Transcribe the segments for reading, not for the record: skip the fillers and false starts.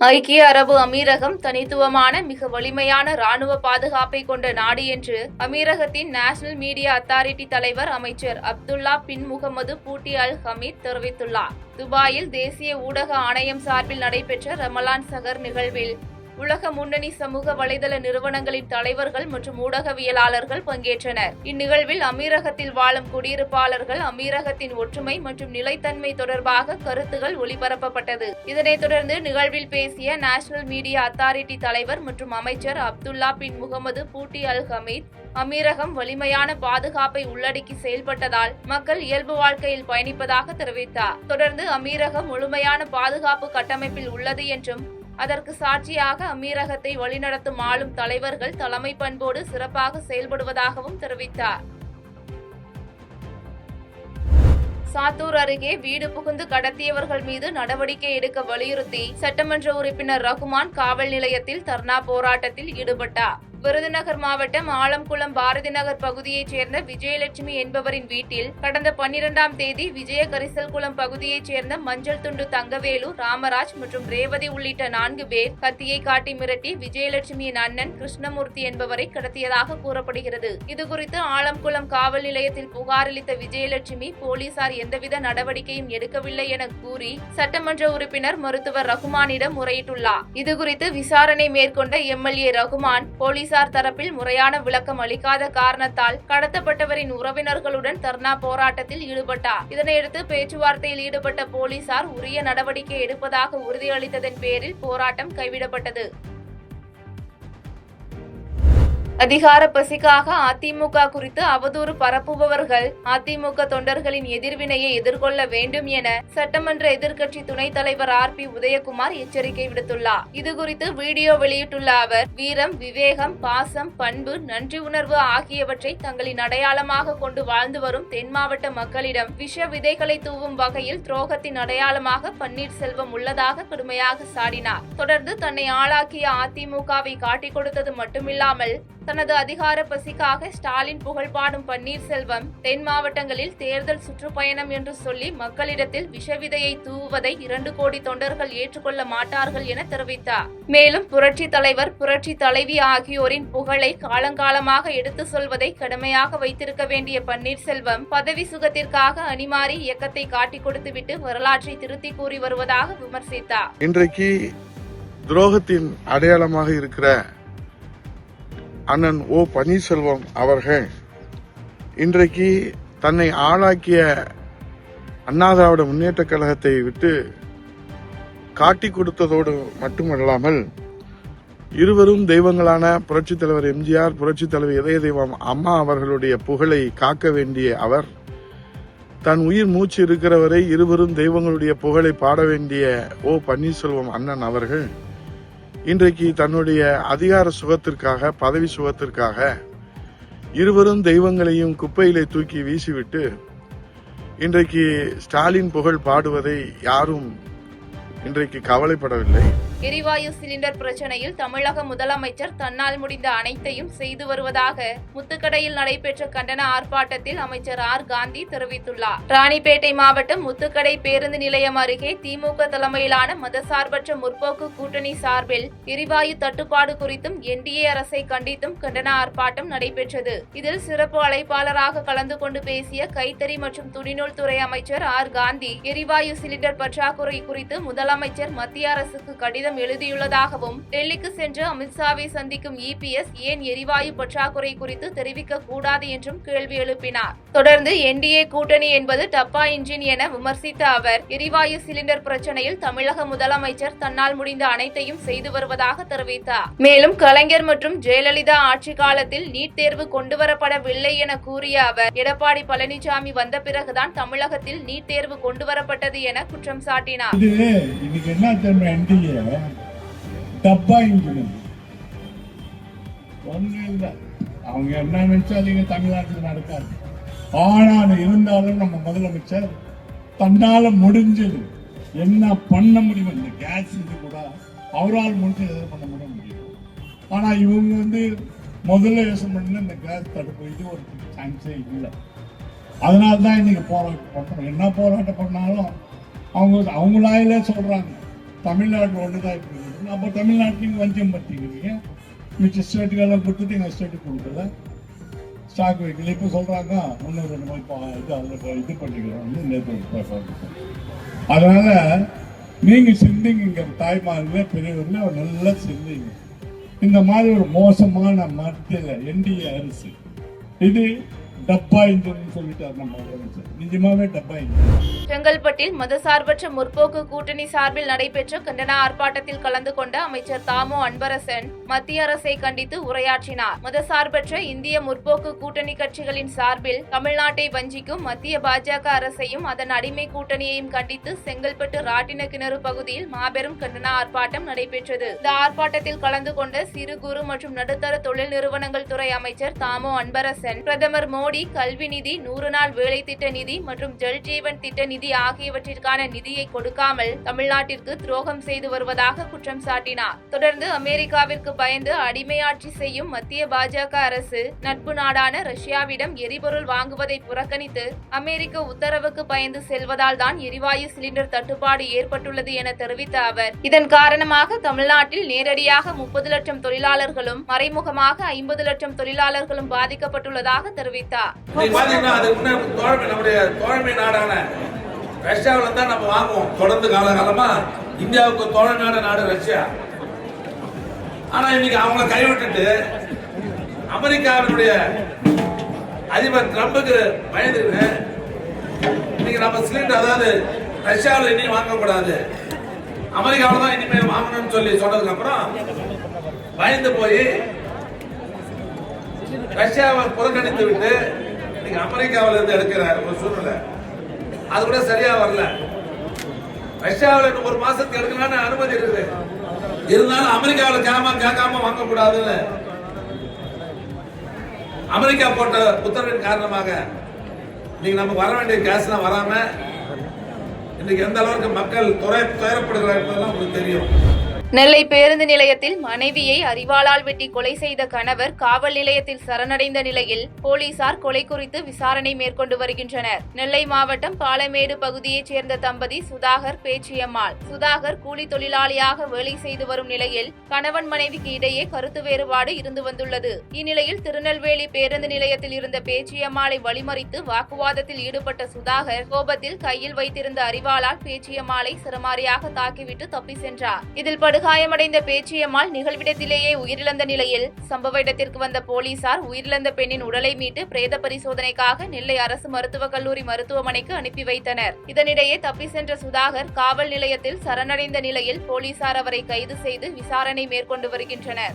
ஐக்கிய அரபு அமீரகம் தனித்துவமான மிக வலிமையான ராணுவ பாதுகாப்பை கொண்ட நாடு என்று அமீரகத்தின் நேஷனல் மீடியா அத்தாரிட்டி தலைவர் அமைச்சர் அப்துல்லா பின் முகமது பூட்டி அல் ஹமீத் தெரிவித்துள்ளார். துபாயில் தேசிய ஊடக ஆணையம் சார்பில் நடைபெற்ற ரமலான் சகர் நிகழ்வில் உலக முன்னணி சமூக வலைதள நிறுவனங்களின் தலைவர்கள் மற்றும் ஊடகவியலாளர்கள் பங்கேற்றனர். இந்நிகழ்வில் அமீரகத்தில் வாழும் குடியிருப்பாளர்கள் அமீரகத்தின் ஒற்றுமை மற்றும் நிலைத்தன்மை தொடர்பாக கருத்துகள் ஒளிபரப்பப்பட்டது. இதனைத் தொடர்ந்து நிகழ்வில் பேசிய நேஷனல் மீடியா அத்தாரிட்டி தலைவர் மற்றும் அமைச்சர் அப்துல்லா பின் முகமது பூட்டி அல் ஹமீத், அமீரகம் வலிமையான பாதுகாப்பை உள்ளடக்கி செயல்பட்டதால் மக்கள் இயல்பு வாழ்க்கையில் பயணிப்பதாக தெரிவித்தார். தொடர்ந்து அமீரகம் முழுமையான பாதுகாப்பு கட்டமைப்பில் உள்ளது என்றும் அதற்கு சாட்சியாக அமீரகத்தை வழிநடத்தும் ஆளும் தலைவர்கள் தலைமை பண்போடு சிறப்பாக செயல்படுவதாகவும் தெரிவித்தார். சாத்தூர் அருகே வீடு புகுந்து கடத்தியவர்கள் மீது நடவடிக்கை எடுக்க வலியுறுத்தி சட்டமன்ற உறுப்பினர் ரகுமான் காவல் நிலையத்தில் தர்ணா போராட்டத்தில் ஈடுபட்டார். விருதுநகர் மாவட்டம் ஆலம்குளம் பாரதி நகர் பகுதியைச் சேர்ந்த விஜயலட்சுமி என்பவரின் வீட்டில் கடந்த 12ஆம் தேதி விஜய கரிசல்குளம் பகுதியைச் சேர்ந்த மஞ்சள் துண்டு தங்கவேலு, ராமராஜ் மற்றும் ரேவதி உள்ளிட்ட 4 பேர் கத்தியை காட்டி மிரட்டி விஜயலட்சுமியின் அண்ணன் கிருஷ்ணமூர்த்தி என்பவரை கடத்தியதாக கூறப்படுகிறது. இதுகுறித்து ஆலம்குளம் காவல் நிலையத்தில் புகாரளித்த விஜயலட்சுமி, போலீசார் எந்தவித நடவடிக்கையும் எடுக்கவில்லை என கூறி சட்டமன்ற உறுப்பினர் மருத்துவர் ரகுமானிடம் முறையிட்டுள்ளார். இதுகுறித்து விசாரணை மேற்கொண்ட எம்எல்ஏ ரகுமான், போலீசார் தரப்பில் முறையான விளக்கம் அளிக்காத காரணத்தால் கடத்தப்பட்டவரின் உறவினர்களுடன் தர்ணா போராட்டத்தில் ஈடுபட்டார். இதனையடுத்து பேச்சுவார்த்தையில் ஈடுபட்ட போலீசார் உரிய நடவடிக்கை எடுப்பதாக உறுதியளித்ததன் பேரில் போராட்டம் கைவிடப்பட்டது. அதிகார பசிக்காக அதிமுக குறித்து அவதூறு பரப்புபவர்கள் அதிமுக தொண்டர்களின் எதிர்வினையை எதிர்கொள்ள வேண்டும் என சட்டமன்ற எதிர்க்கட்சி துணைத் தலைவர் RP உதயகுமார் எச்சரிக்கை விடுத்துள்ளார். இதுகுறித்து வீடியோ வெளியிட்டுள்ள அவர், வீரம், விவேகம், பாசம், பண்பு, நன்றி உணர்வு ஆகியவற்றை தங்களின் அடையாளமாக கொண்டு வாழ்ந்து வரும் தென் மாவட்ட மக்களிடம் விஷ விதைகளை தூவும் வகையில் துரோகத்தின் அடையாளமாக பன்னீர்செல்வம் உள்ளதாக கடுமையாக சாடினார். தொடர்ந்து தன்னை ஆளாக்கிய அதிமுகவை காட்டிக் கொடுத்தது மட்டுமில்லாமல் தனது அதிகார பசிக்காக ஸ்டாலின் புகழ் பாடும் பன்னீர்செல்வம் தென் மாவட்டங்களில் தேர்தல் சுற்றுப்பயணம் என்று சொல்லி மக்களிடத்தில் விஷவிதையை தூவுவதை 2 கோடி தொண்டர்கள் ஏற்றுக்கொள்ள மாட்டார்கள் என தெரிவித்தார். மேலும் புரட்சி தலைவர், புரட்சி தலைவி ஆகியோரின் புகழை காலங்காலமாக எடுத்து சொல்வதை கடமையாக வைத்திருக்க வேண்டிய பன்னீர்செல்வம் பதவி சுகத்திற்காக அணிமாறி இயக்கத்தை காட்டிக் கொடுத்துவிட்டு வரலாற்றை திருத்தி கூறி வருவதாக விமர்சித்தார். இன்றைக்கு துரோகத்தின் அடையாளமாக இருக்கிற அண்ணன் ஓ பன்னீர்செல்வம் அவர்கள் இன்றைக்கு தன்னை ஆளாக்கிய அண்ணா திராவிட முன்னேற்ற கழகத்தை விட்டு காட்டிக் கொடுத்ததோடு மட்டுமல்லாமல் இருவரும் தெய்வங்களான புரட்சித் தலைவர் எம்ஜிஆர், புரட்சித் தலைவர் இதய தெய்வம் அம்மா அவர்களுடைய புகழை காக்க வேண்டிய அவர், தன் உயிர் மூச்சு இருக்கிறவரை இருவரும் தெய்வங்களுடைய புகழை பாட வேண்டிய ஓ பன்னீர்செல்வம் அண்ணன் அவர்கள் இன்றைக்கு தன்னுடைய அதிகார சுகத்திற்காக, பதவி சுகத்திற்காக இருவரும் தெய்வங்களையும் குப்பையிலே தூக்கி வீசிவிட்டு இன்றைக்கு ஸ்டாலின் புகழ் பாடுவதை யாரும் இன்றைக்கு கவலைப்படவில்லை. எரிவாயு சிலிண்டர் பிரச்சனையில் தமிழக முதலமைச்சர் தன்னால் முடிந்த அனைத்தையும் செய்து வருவதாக முத்துக்கடையில் நடைபெற்ற கண்டன ஆர்ப்பாட்டத்தில் அமைச்சர் காந்தி தெரிவித்துள்ளார். ராணிப்பேட்டை மாவட்டம் முத்துக்கடை பேருந்து நிலையம் அருகே திமுக தலைமையிலான மதசார்பற்ற முற்போக்கு கூட்டணி சார்பில் எரிவாயு தட்டுப்பாடு குறித்தும் NDA அரசை கண்டித்தும் கண்டன ஆர்ப்பாட்டம் நடைபெற்றது. இதில் சிறப்பு அழைப்பாளராக கலந்து கொண்டு பேசிய கைத்தறி மற்றும் துணிநூல் துறை அமைச்சர் காந்தி, எரிவாயு சிலிண்டர் பற்றாக்குறை குறித்து முதலமைச்சர் மத்திய அரசுக்கு கடிதம் எழுதியுள்ளதாகவும், டெல்லிக்கு சென்று அமித்ஷாவை சந்திக்கும் EPS ஏன் எரிவாயு பற்றாக்குறை குறித்து தெரிவிக்க கூடாது என்றும் கேள்வி எழுப்பினார். தொடர்ந்து NDA கூட்டணி என்பது டப்பா இன்ஜின் என விமர்சித்த அவர், எரிவாயு சிலிண்டர் பிரச்சனையில் தமிழக முதலமைச்சர் தன்னால் முடிந்த அனைத்தையும் செய்து வருவதாக தெரிவித்தார். மேலும் கலைஞர் மற்றும் ஜெயலலிதா ஆட்சி காலத்தில் நீட் தேர்வு கொண்டுவரப்படவில்லை என கூறிய அவர், எடப்பாடி பழனிசாமி வந்த பிறகுதான் தமிழகத்தில் நீட் தேர்வு கொண்டுவரப்பட்டது என குற்றம் சாட்டினார். டப்பா இன்ஜின் அவங்க என்ன நினைச்சாலும் தமிழ்நாட்டில் நடக்காது. ஆனால் இருந்தாலும் நம்ம முதலமைச்சர் தன்னால முடிஞ்சது என்ன பண்ண முடியும், இந்த கேஸ் இது கூட அவரால் முடிஞ்சு எதை பண்ண முடியும். ஆனா இவங்க முதல்ல யோசனை பண்ண இந்த கேஸ் தடுப்பு இது ஒரு சான்ஸே இல்லை. அதனால்தான் இன்னைக்கு போராட்டம் பண்றோம். என்ன போராட்டம் பண்ணாலும் அவங்களாயிலே சொல்றாங்க தமிழ்நாடு ஒன்றுதான் இருக்குது. நம்ம தமிழ்நாட்டில் நீங்கள் வஞ்சம் பற்றிக்கிறீங்க, மிச்ச ஸ்டேட்டுக்கெல்லாம் கொடுத்துட்டு எங்கள் ஸ்டேட்டுக்கு கொடுக்கல, ஸ்டாக் வைக்கல. இப்போ சொல்கிறாங்க இன்னும் 2 இது பண்ணிக்கிறோம் நேற்று. அதனால நீங்கள் சிந்திங்க, இங்கே தாய்மார்களே பெரியவர்களே நல்லா சிந்திங்க. இந்த மாதிரி ஒரு மோசமான மத்தியில் என்டிஏ அரசு இது டப்பா இன்ஜின் சொல்லிட்டார் நம்ம முதலமைச்சர். நிஜமாவே டப்பா இன்ஜின். செங்கல்பட்டில் மதசார்பற்ற முற்போக்கு கூட்டணி சார்பில் நடைபெற்ற கண்டன ஆர்ப்பாட்டத்தில் கலந்து கொண்ட அமைச்சர் தாமோ அன்பரசன் மத்திய அரசை கண்டித்து உரையாற்றினார். மதசார்பற்ற இந்திய முற்போக்கு கூட்டணி கட்சிகளின் சார்பில் தமிழ்நாட்டை வஞ்சிக்கும் மத்திய பாஜக அரசையும் அதன் அடிமை கூட்டணியையும் கண்டித்து செங்கல்பட்டு ராட்டின கிணறு பகுதியில் மாபெரும் கண்டன ஆர்ப்பாட்டம் நடைபெற்றது. இந்த ஆர்ப்பாட்டத்தில் கலந்து கொண்ட சிறு குறு மற்றும் நடுத்தர தொழில் நிறுவனங்கள் துறை அமைச்சர் தாமோ அன்பரசன் பிரதமர் மோடி கல்வி நிதி, 100 நாள் வேலை திட்ட நிதி மற்றும் ஜல் ஜீவன் திட்ட நிதி ஆகியவற்றிற்கான நிதியை கொடுக்காமல் தமிழ்நாட்டிற்கு துரோகம் செய்து வருவதாக குற்றம் சாட்டினார். தொடர்ந்து அமெரிக்காவிற்கு பயந்து அடிமையாட்சி செய்யும் மத்திய பாஜக அரசு நட்பு நாடான ரஷ்யாவிடம் எரிபொருள் வாங்குவதை புறக்கணித்து அமெரிக்க உத்தரவுக்கு பயந்து செல்வதால் தான் எரிவாயு சிலிண்டர் தட்டுப்பாடு ஏற்பட்டுள்ளது என தெரிவித்த அவர், இதன் காரணமாக தமிழ்நாட்டில் நேரடியாக 30 லட்சம் தொழிலாளர்களும் மறைமுகமாக 50 லட்சம் தொழிலாளர்களும் பாதிக்கப்பட்டுள்ளதாக தெரிவித்தார். நம்முடைய தோழமை நாடான ரஷ்யாவில தான் நம்ம வாங்குவோம். தொடர்ந்து காலகாலமா இந்தியாவுக்கு தோழமையான நாடு ரஷ்யா. ஆனா இன்னைக்கு அவங்களை கைவிட்டுட்டு அமெரிக்காவினுடைய அதிபர் ட்ரம்புக்கு பயந்துட்டு இன்னைக்கு நம்ம சிலிண்டர், அதாவது ரஷ்யாவில் இனி வாங்கக்கூடாது, அமெரிக்காவில் தான் இனிமேல் வாங்கணும்னு சொல்லி சொன்னதுக்கு அப்புறம் பயந்து போய் ரஷ்யாவை புறக்கணித்து விட்டு இன்னைக்கு அமெரிக்காவில் இருந்து எடுக்கிற ஒரு சூழ்நிலை. அது கூட சரியா வரல. ரஷ்யாவில் இன்னும் 1 மாசத்துக்கு எடுக்கலாம்னு அனுமதி இருக்குது. இருந்தாலும் அமெரிக்காவில் கேட்காம வாங்கக்கூடாதுன்னு அமெரிக்கா போட்ட உத்தரவின் காரணமாக இன்னைக்கு நம்ம வர வேண்டிய கேஸ்லாம் வராம இன்னைக்கு எந்த அளவுக்கு மக்கள் துயரப்படுகிறார்கள் என்பதெல்லாம் உங்களுக்கு தெரியும். நெல்லை பேருந்து நிலையத்தில் மனைவியை அரிவாளால் வெட்டி கொலை செய்த கணவர் காவல் நிலையத்தில் சரணடைந்த நிலையில் போலீசார் கொலை குறித்து விசாரணை மேற்கொண்டு வருகின்றனர். நெல்லை மாவட்டம் பாலமேடு பகுதியைச் சேர்ந்த தம்பதி சுதாகர், பேச்சியம்மாள். சுதாகர் கூலி தொழிலாளியாக வேலை செய்து வரும் நிலையில் கணவன் மனைவிக்கு இடையே கருத்து வேறுபாடு இருந்து வந்துள்ளது. இந்நிலையில் திருநெல்வேலி பேருந்து நிலையத்தில் இருந்த பேச்சியம்மாளை வழிமறித்து வாக்குவாதத்தில் ஈடுபட்ட சுதாகர் கோபத்தில் கையில் வைத்திருந்த அரிவாளால் பேச்சியம்மாளை சரமாரியாக தாக்கிவிட்டு தப்பி சென்றார். இதில் காயமடைந்த பேச்சியம்மாள் நிகழ்விடத்திலேயே உயிரிழந்த நிலையில் சம்பவ இடத்திற்கு வந்த போலீசார் உயிரிழந்த பெண்ணின் உடலை மீட்டு பிரேத பரிசோதனைக்காக நெல்லை அரசு மருத்துவக் கல்லூரி மருத்துவமனைக்கு அனுப்பி வைத்தனர். இதனிடையே தப்பி சென்ற சுதாகர் காவல் நிலையத்தில் சரணடைந்த நிலையில் போலீசார் அவரை கைது செய்து விசாரணை மேற்கொண்டு வருகின்றனர்.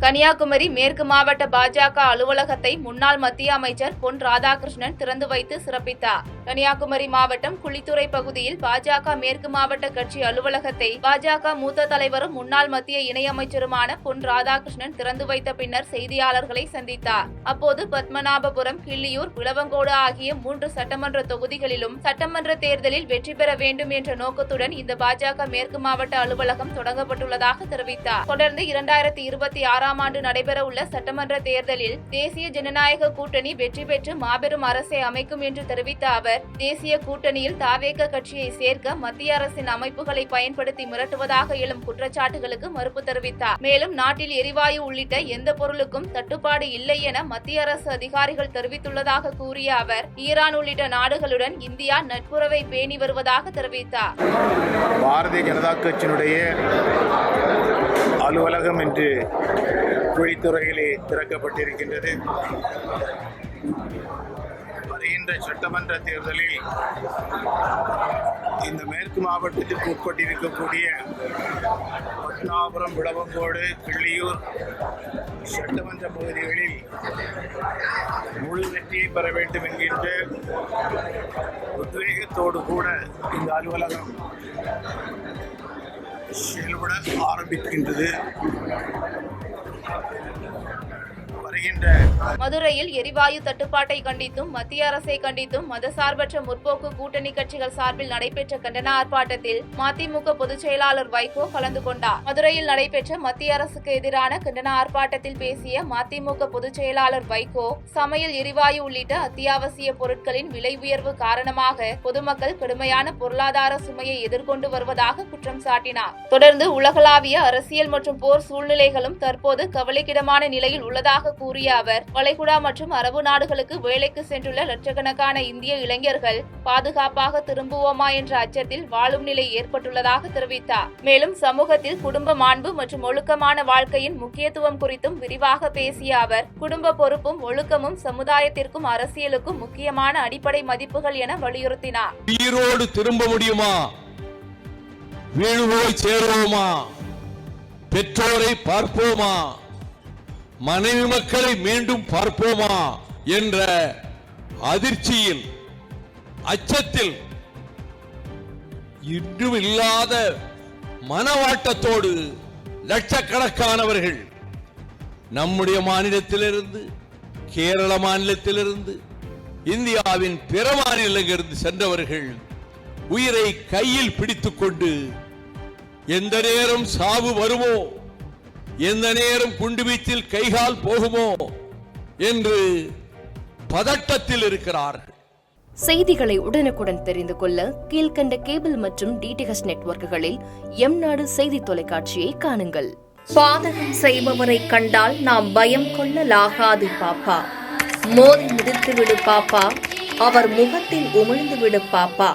கன்னியாகுமரி மேற்கு மாவட்ட பாஜக அலுவலகத்தை முன்னாள் மத்திய அமைச்சர் பொன் ராதாகிருஷ்ணன் திறந்து வைத்து சிறப்பித்தார். கன்னியாகுமரி மாவட்டம் குளித்துறை பகுதியில் பாஜக மேற்கு மாவட்ட கட்சி அலுவலகத்தை பாஜக மூத்த தலைவரும் முன்னாள் மத்திய இணையமைச்சருமான பொன் ராதாகிருஷ்ணன் திறந்து வைத்த பின்னர் செய்தியாளர்களை சந்தித்தார். அப்போது பத்மநாபபுரம், கிள்ளியூர், விளவங்கோடு ஆகிய 3 சட்டமன்ற தொகுதிகளிலும் சட்டமன்ற தேர்தலில் வெற்றி பெற வேண்டும் என்ற நோக்கத்துடன் இந்த பாஜக மேற்கு மாவட்ட அலுவலகம் தொடங்கப்பட்டுள்ளதாக தெரிவித்தார். தொடர்ந்து 2026 ஆண்டு நடைபெறவுள்ள சட்டமன்ற தேர்தலில் தேசிய ஜனநாயக கூட்டணி வெற்றி பெற்று மாபெரும் அரசை அமைக்கும் என்று தெரிவித்த அவர், தேசிய கூட்டணியில் தாவேக கட்சியை சேர்க்க மத்திய அரசின் அமைப்புகளை பயன்படுத்தி மிரட்டுவதாக எழும் குற்றச்சாட்டுகளுக்கு மறுப்பு தெரிவித்தார். மேலும் நாட்டில் எரிவாயு உள்ளிட்ட எந்த பொருளுக்கும் தட்டுப்பாடு இல்லை என மத்திய அரசு அதிகாரிகள் தெரிவித்துள்ளதாக கூறிய அவர், ஈரான் உள்ளிட்ட நாடுகளுடன் இந்தியா நட்புறவை பேணி வருவதாக தெரிவித்தார். பாரதிய ஜனதா கட்சியினுடைய அலுவலகம் இன்று குழித்துறையிலே திறக்கப்பட்டிருக்கின்றது. வருகின்ற சட்டமன்ற தேர்தலில் இந்த மேற்கு மாவட்டத்திற்கு உட்பட்டிருக்கக்கூடிய பத்மநாபபுரம், விளவங்கோடு, கிள்ளியூர் சட்டமன்ற பகுதிகளில் முழு வெற்றியை பெற வேண்டும் என்கின்ற உத்வேகத்தோடு கூட இந்த அலுவலகம் செயல்பட ஆரம்பிக்கின்றது. வருகின்ற மதுரையில் எரிவாயு தட்டுப்பாட்டை கண்டித்தும் மத்திய அரசை கண்டித்தும் மதசார்பற்ற முற்போக்கு கூட்டணி கட்சிகள் சார்பில் நடைபெற்ற கண்டன ஆர்ப்பாட்டத்தில் மதிமுக பொதுச் செயலாளர் வைகோ கலந்து கொண்டார். மதுரையில் நடைபெற்ற மத்திய அரசுக்கு எதிரான கண்டன ஆர்ப்பாட்டத்தில் பேசிய மதிமுக பொதுச் செயலாளர் வைகோ, சமையல் எரிவாயு உள்ளிட்ட அத்தியாவசிய பொருட்களின் விலை உயர்வு காரணமாக பொதுமக்கள் கடுமையான பொருளாதார சுமையை எதிர்கொண்டு வருவதாக குற்றம் சாட்டினார். தொடர்ந்து உலகளாவிய அரசியல் மற்றும் போர் சூழ்நிலைகளும் தற்போது கவலைக்கிடமான நிலையில் உள்ளதாக கூறிய அவர், வளைகுடா மற்றும் அரபு நாடுகளுக்கு வேலைக்கு சென்றுள்ள லட்சக்கணக்கான இந்திய இளைஞர்கள் பாதுகாப்பாக திரும்புவோமா என்ற அச்சத்தில் வாழும் நிலை ஏற்பட்டுள்ளதாக தெரிவித்தார். மேலும் சமூகத்தில் குடும்ப மாண்பு மற்றும் ஒழுக்கமான வாழ்க்கையின் முக்கியத்துவம் குறித்தும் விரிவாக பேசிய அவர், குடும்ப பொறுப்பும் ஒழுக்கமும் சமுதாயத்திற்கும் அரசியலுக்கும் முக்கியமான அடிப்படை மதிப்புகள் என வலியுறுத்தினார். உயிரோடு திரும்ப முடியுமா? வீடு போய் சேருவோமா? பெற்றோரை பார்ப்போமா? மனைவி மக்களை மீண்டும் பார்ப்போமா என்ற அதிர்ச்சியில், அச்சத்தில், இன்றும் இல்லாத மனவாட்டத்தோடு லட்சக்கணக்கானவர்கள் நம்முடைய மாநிலத்திலிருந்து, கேரள மாநிலத்திலிருந்து, இந்தியாவின் பிற மாநிலங்களிலிருந்து சென்றவர்கள் உயிரை கையில் பிடித்துக் கொண்டு எந்த நேரம் சாவு வருமோ, எந்த நேரம் குண்டுவீச்சில் கைகால் போகுமோ என்று பதட்டத்தில் இருக்கிறார்கள். செய்திகளை உடனுக்குடன் தெரிந்து கொள்ள கீழ்கண்ட கேபிள் மற்றும் டிடிஎச் நெட்வொர்க்குகளில் எம்நாடு செய்தி தொலைக்காட்சியை காணுங்கள். பாதகம் செய்பவரை கண்டால் நாம் பயம் கொள்ளலாகாது பாப்பா. மோதி மிதித்துவிடு பாப்பா, அவர் முகத்தில் உமிழ்ந்துவிடு பாப்பா.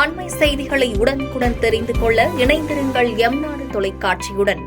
அண்மை செய்திகளை உடனுக்குடன் தெரிந்து கொள்ள இணைந்திருங்கள் எம்நாடு தொலைக்காட்சியுடன்.